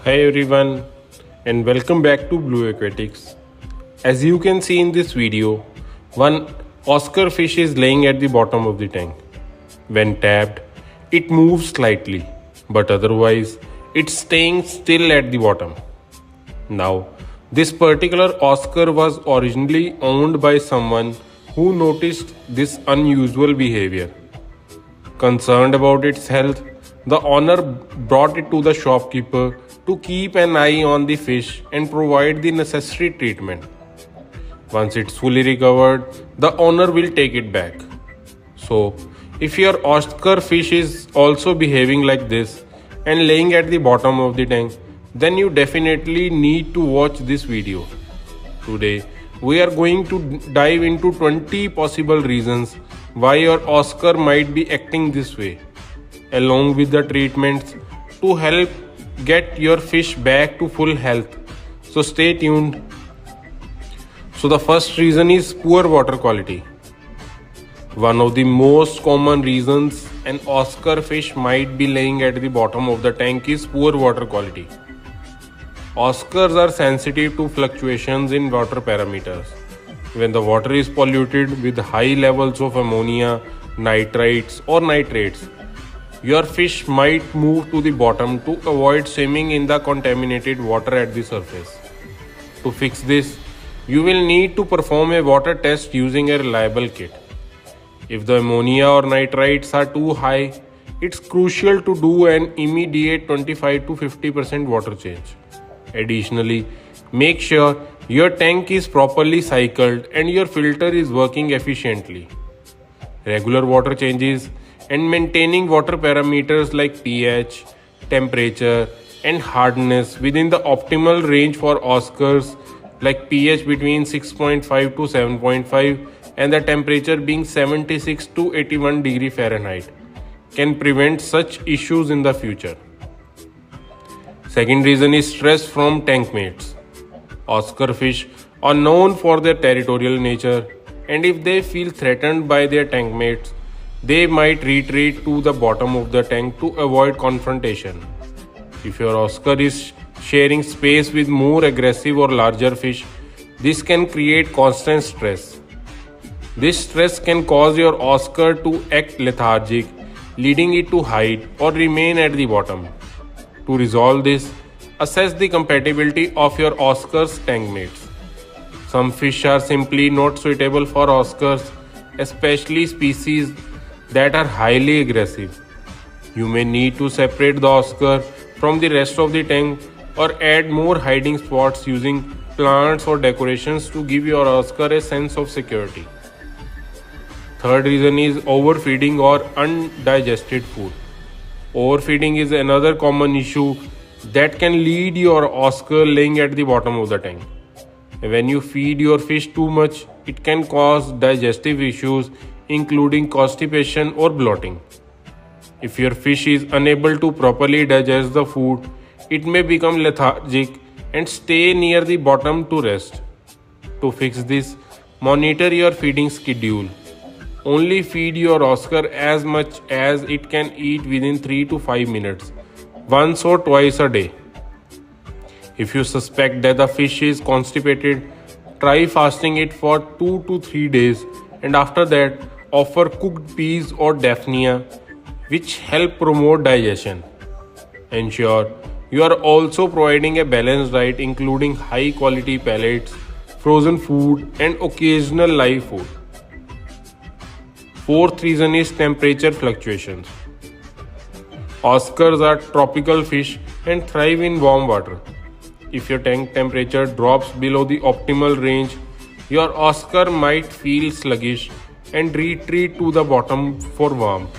Hi everyone and welcome back to Blue Aquatics. As you can see in this video, one Oscar fish is laying at the bottom of the tank. When tapped, it moves slightly, but otherwise it's staying still at the bottom. Now, this particular Oscar was originally owned by someone who noticed this unusual behavior. Concerned about its health, the owner brought it to the shopkeeper to keep an eye on the fish and provide the necessary treatment. Once it's fully recovered, the owner will take it back. So, if your Oscar fish is also behaving like this and laying at the bottom of the tank, then you definitely need to watch this video. Today, we are going to dive into 20 possible reasons why your Oscar might be acting this way, along with the treatments to help get your fish back to full health. So stay tuned. So the first reason is poor water quality. One of the most common reasons an Oscar fish might be laying at the bottom of the tank is poor water quality. Oscars are sensitive to fluctuations in water parameters. When the water is polluted with high levels of ammonia, nitrites or nitrates, your fish might move to the bottom to avoid swimming in the contaminated water at the surface. To fix this, you will need to perform a water test using a reliable kit. If the ammonia or nitrites are too high, it's crucial to do an immediate 25 to 50% water change. Additionally, make sure your tank is properly cycled and your filter is working efficiently. Regular water changes and maintaining water parameters like pH, temperature, and hardness within the optimal range for Oscars, like pH between 6.5 to 7.5 and the temperature being 76 to 81 degree Fahrenheit, can prevent such issues in the future. Second reason is stress from tank mates. Oscar fish are known for their territorial nature, and if they feel threatened by their tank mates, they might retreat to the bottom of the tank to avoid confrontation. If your Oscar is sharing space with more aggressive or larger fish, this can create constant stress. This stress can cause your Oscar to act lethargic, leading it to hide or remain at the bottom. To resolve this, assess the compatibility of your Oscar's tank mates. Some fish are simply not suitable for Oscars, especially species that are highly aggressive. You may need to separate the Oscar from the rest of the tank or add more hiding spots using plants or decorations to give your Oscar a sense of security. Third reason is overfeeding or undigested food. Overfeeding is another common issue that can lead your Oscar laying at the bottom of the tank. When you feed your fish too much, it can cause digestive issues including constipation or bloating. If your fish is unable to properly digest the food, it may become lethargic and stay near the bottom to rest. To fix this, monitor your feeding schedule. Only feed your Oscar as much as it can eat within 3 to 5 minutes, once or twice a day. If you suspect that the fish is constipated, try fasting it for 2 to 3 days, and after that, offer cooked peas or daphnia, which help promote digestion. Ensure you are also providing a balanced diet including high quality pellets, frozen food, and occasional live food. Fourth reason is temperature fluctuations. Oscars are tropical fish and thrive in warm water. If your tank temperature drops below the optimal range, your Oscar might feel sluggish and retreat to the bottom for warmth.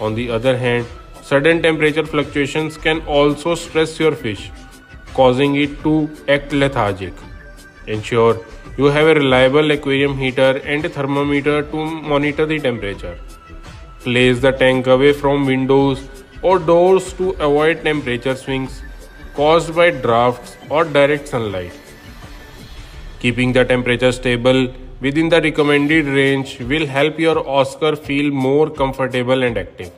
On the other hand, sudden temperature fluctuations can also stress your fish, causing it to act lethargic. Ensure you have a reliable aquarium heater and a thermometer to monitor the temperature. Place the tank away from windows or doors to avoid temperature swings caused by drafts or direct sunlight. Keeping the temperature stable within the recommended range will help your Oscar feel more comfortable and active.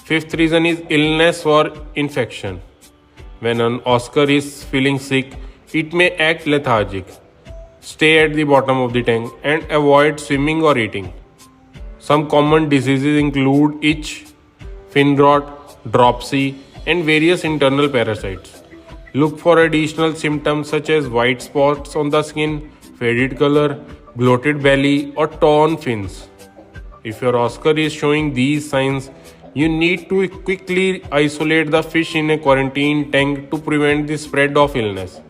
Fifth reason is illness or infection. When an Oscar is feeling sick, it may act lethargic, stay at the bottom of the tank, and avoid swimming or eating. Some common diseases include itch, fin rot, dropsy, and various internal parasites. Look for additional symptoms such as white spots on the skin, faded color, bloated belly, or torn fins. If your Oscar is showing these signs, you need to quickly isolate the fish in a quarantine tank to prevent the spread of illness.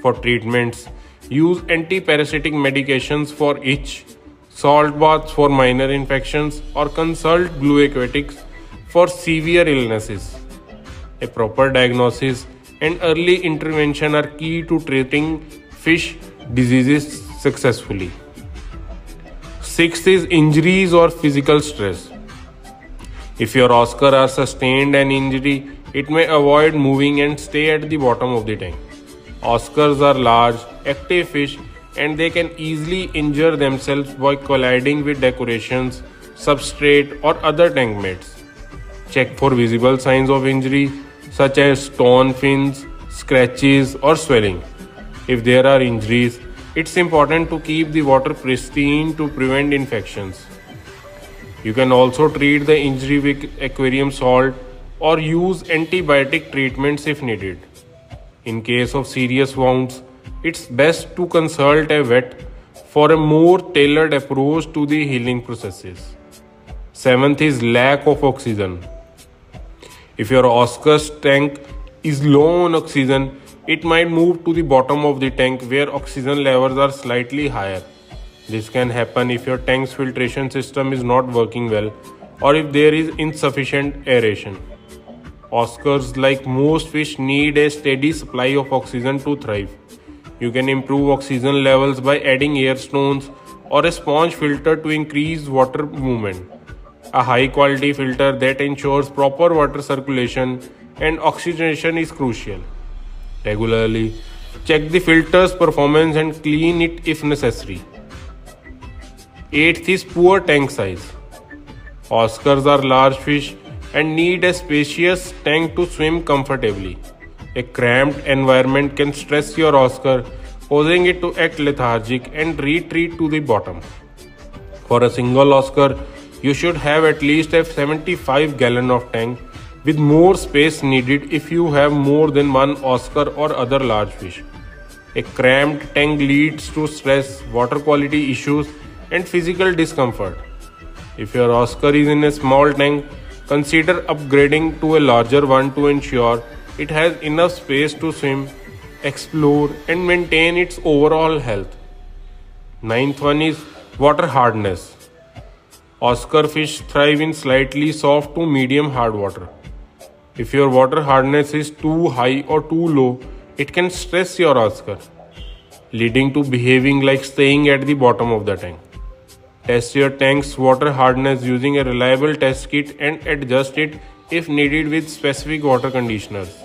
For treatments, use anti-parasitic medications for itch, salt baths for minor infections, or consult Blue Aquatics for severe illnesses. A proper diagnosis and early intervention are key to treating fish diseases successfully. Sixth is injuries or physical stress. If your Oscar are sustained an injury, it may avoid moving and stay at the bottom of the tank. Oscars are large, active fish and they can easily injure themselves by colliding with decorations, substrate or other tank mates. Check for visible signs of injury such as torn fins, scratches or swelling. If there are injuries, it's important to keep the water pristine to prevent infections. You can also treat the injury with aquarium salt or use antibiotic treatments if needed. In case of serious wounds, it's best to consult a vet for a more tailored approach to the healing processes. Seventh is lack of oxygen. If your Oscar's tank is low on oxygen, it might move to the bottom of the tank where oxygen levels are slightly higher. This can happen if your tank's filtration system is not working well or if there is insufficient aeration. Oscars, like most fish, need a steady supply of oxygen to thrive. You can improve oxygen levels by adding air stones or a sponge filter to increase water movement. A high quality filter that ensures proper water circulation and oxygenation is crucial. Regularly, check the filter's performance and clean it if necessary. Eighth is poor tank size. Oscars are large fish and need a spacious tank to swim comfortably. A cramped environment can stress your Oscar, causing it to act lethargic and retreat to the bottom. For a single Oscar, you should have at least a 75-gallon of tank, with more space needed if you have more than one Oscar or other large fish. A cramped tank leads to stress, water quality issues, and physical discomfort. If your Oscar is in a small tank, consider upgrading to a larger one to ensure it has enough space to swim, explore, and maintain its overall health. Ninth one is water hardness. Oscar fish thrive in slightly soft to medium hard water. If your water hardness is too high or too low, it can stress your Oscar, leading to behaving like staying at the bottom of the tank. Test your tank's water hardness using a reliable test kit and adjust it if needed with specific water conditioners.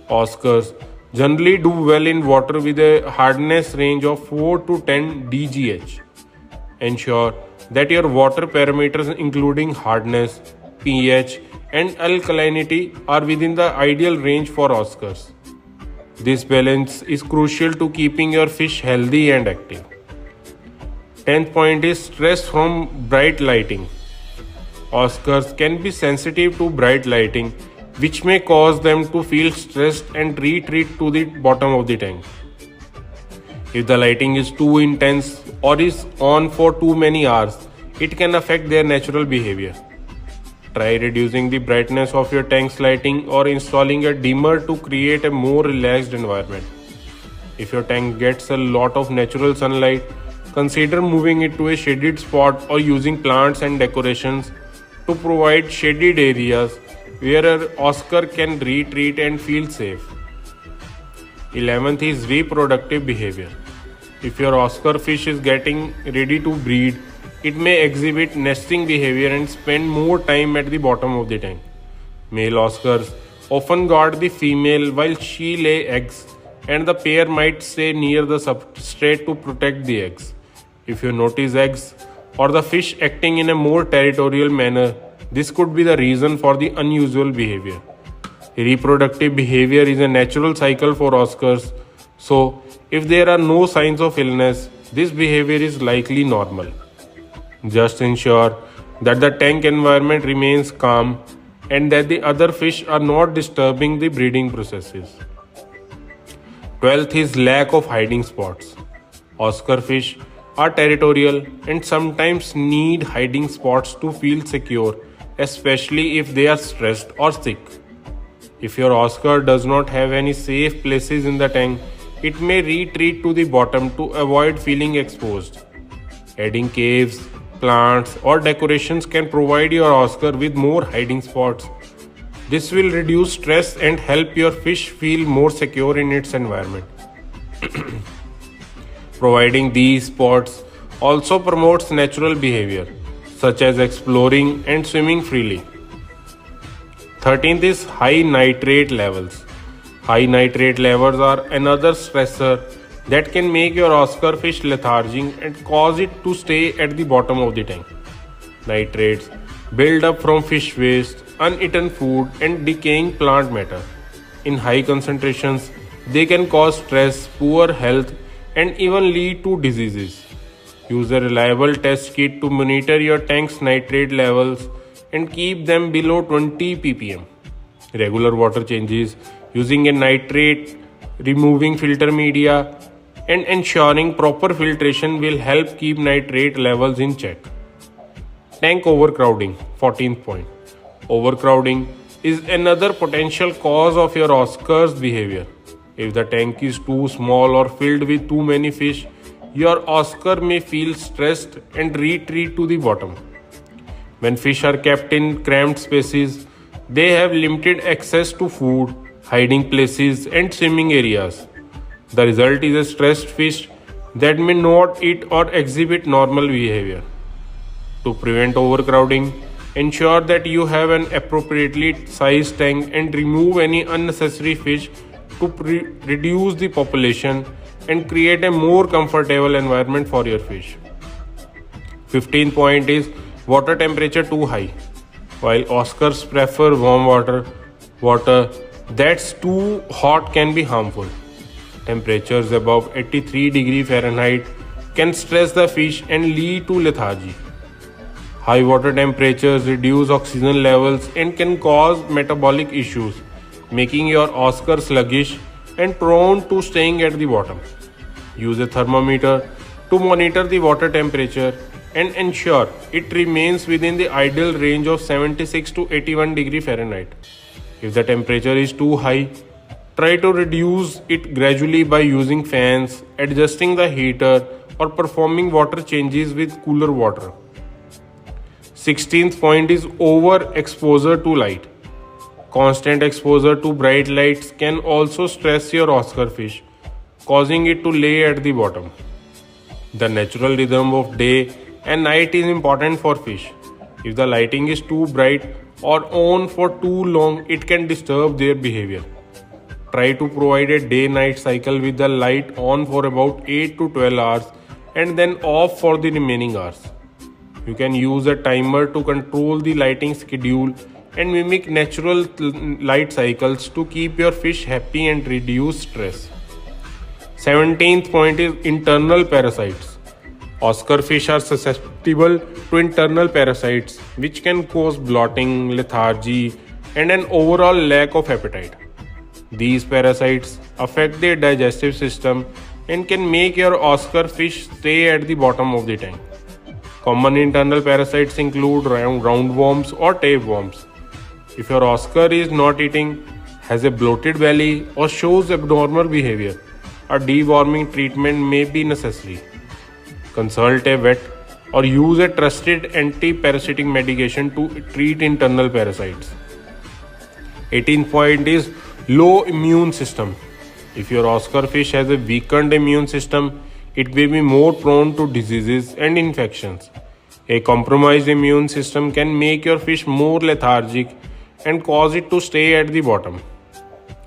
Oscars generally do well in water with a hardness range of 4 to 10 dgh. Ensure that your water parameters including hardness, pH, and alkalinity are within the ideal range for Oscars. This balance is crucial to keeping your fish healthy and active. 10th point is stress from bright lighting. Oscars can be sensitive to bright lighting, which may cause them to feel stressed and retreat to the bottom of the tank. If the lighting is too intense or is on for too many hours, it can affect their natural behavior. Try reducing the brightness of your tank's lighting or installing a dimmer to create a more relaxed environment. If your tank gets a lot of natural sunlight, consider moving it to a shaded spot or using plants and decorations to provide shaded areas where an Oscar can retreat and feel safe. 11th is reproductive behavior. If your Oscar fish is getting ready to breed, it may exhibit nesting behavior and spend more time at the bottom of the tank. Male Oscars often guard the female while she lay eggs, and the pair might stay near the substrate to protect the eggs. If you notice eggs or the fish acting in a more territorial manner, this could be the reason for the unusual behavior. Reproductive behavior is a natural cycle for Oscars, so if there are no signs of illness, this behavior is likely normal. Just ensure that the tank environment remains calm and that the other fish are not disturbing the breeding processes. 12th is lack of hiding spots. Oscar fish are territorial and sometimes need hiding spots to feel secure, especially if they are stressed or sick. If your Oscar does not have any safe places in the tank, it may retreat to the bottom to avoid feeling exposed. Adding caves, plants, or decorations can provide your Oscar with more hiding spots. This will reduce stress and help your fish feel more secure in its environment. Providing these spots also promotes natural behavior, such as exploring and swimming freely. 13th is high nitrate levels. High nitrate levels are another stressor that can make your Oscar fish lethargic and cause it to stay at the bottom of the tank. Nitrates build up from fish waste, uneaten food, and decaying plant matter. In high concentrations, they can cause stress, poor health, and even lead to diseases. Use a reliable test kit to monitor your tank's nitrate levels and keep them below 20 ppm. Regular water changes, using a nitrate removing filter media, and ensuring proper filtration will help keep nitrate levels in check. Tank overcrowding, 14th point. Overcrowding is another potential cause of your Oscar's behavior. If the tank is too small or filled with too many fish, your Oscar may feel stressed and retreat to the bottom. When fish are kept in cramped spaces, they have limited access to food, hiding places, and swimming areas. The result is a stressed fish that may not eat or exhibit normal behavior. To prevent overcrowding, ensure that you have an appropriately sized tank and remove any unnecessary fish to reduce the population and create a more comfortable environment for your fish. 15th point is water temperature too high. While Oscars prefer warm water that's too hot can be harmful. Temperatures above 83°F can stress the fish and lead to lethargy. High water temperatures reduce oxygen levels and can cause metabolic issues, making your Oscar sluggish and prone to staying at the bottom. Use a thermometer to monitor the water temperature and ensure it remains within the ideal range of 76 to 81°F. If the temperature is too high, try to reduce it gradually by using fans, adjusting the heater, or performing water changes with cooler water. 16th point is overexposure to light. Constant exposure to bright lights can also stress your Oscar fish, causing it to lay at the bottom. The natural rhythm of day and night is important for fish. If the lighting is too bright or on for too long, it can disturb their behavior. Try to provide a day-night cycle with the light on for about 8 to 12 hours and then off for the remaining hours. You can use a timer to control the lighting schedule and mimic natural light cycles to keep your fish happy and reduce stress. 17th point is internal parasites. Oscar fish are susceptible to internal parasites which can cause bloating, lethargy, and an overall lack of appetite. These parasites affect their digestive system and can make your Oscar fish stay at the bottom of the tank. Common internal parasites include roundworms or tapeworms. If your Oscar is not eating, has a bloated belly, or shows abnormal behavior, a deworming treatment may be necessary. Consult a vet or use a trusted anti-parasitic medication to treat internal parasites. 18th point is low immune system. If your Oscar fish has a weakened immune system, it may be more prone to diseases and infections. A compromised immune system can make your fish more lethargic and cause it to stay at the bottom.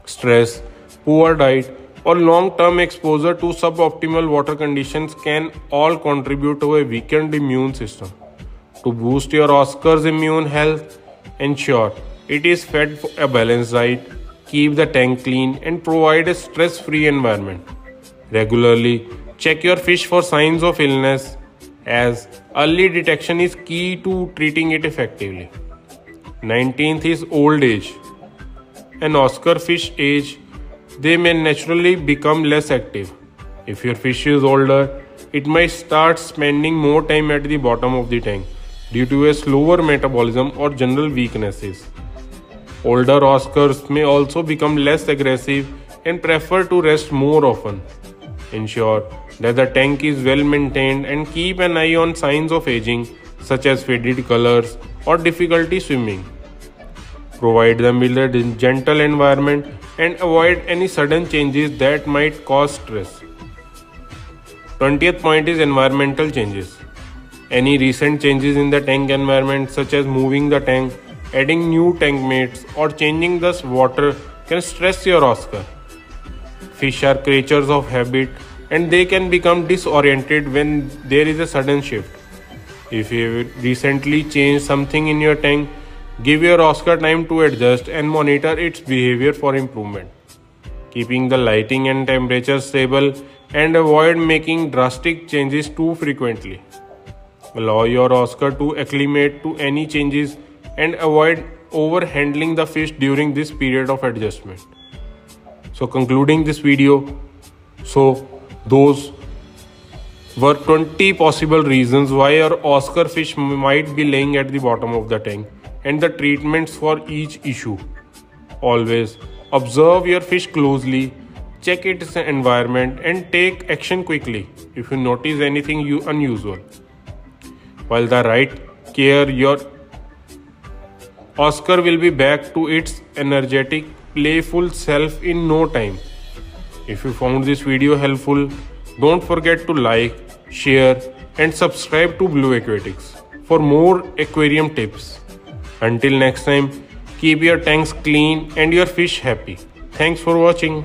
Stress, poor diet, or long-term exposure to suboptimal water conditions can all contribute to a weakened immune system. To boost your Oscar's immune health, ensure it is fed a balanced diet, keep the tank clean, and provide a stress-free environment. Regularly check your fish for signs of illness, as early detection is key to treating it effectively. 19th is old age. An Oscar fish age, they may naturally become less active. If your fish is older, it might start spending more time at the bottom of the tank due to a slower metabolism or general weaknesses. Older Oscars may also become less aggressive and prefer to rest more often. Ensure that the tank is well maintained and keep an eye on signs of aging such as faded colors or difficulty swimming. Provide them with a gentle environment and avoid any sudden changes that might cause stress. 20th point is environmental changes. Any recent changes in the tank environment, such as moving the tank, adding new tank mates, or changing the water, can stress your Oscar. Fish are creatures of habit and they can become disoriented when there is a sudden shift. If you recently changed something in your tank, give your Oscar time to adjust and monitor its behavior for improvement. Keeping the lighting and temperature stable and avoid making drastic changes too frequently. Allow your Oscar to acclimate to any changes and avoid over-handling the fish during this period of adjustment. So concluding this video, those were 20 possible reasons why your Oscar fish might be laying at the bottom of the tank and the treatments for each issue. Always observe your fish closely, check its environment and take action quickly if you notice anything unusual. While the right care, your Oscar will be back to its energetic, playful self in no time. If you found this video helpful, don't forget to like, share and subscribe to Blue Aquatics for more aquarium tips. Until next time, keep your tanks clean and your fish happy. Thanks for watching.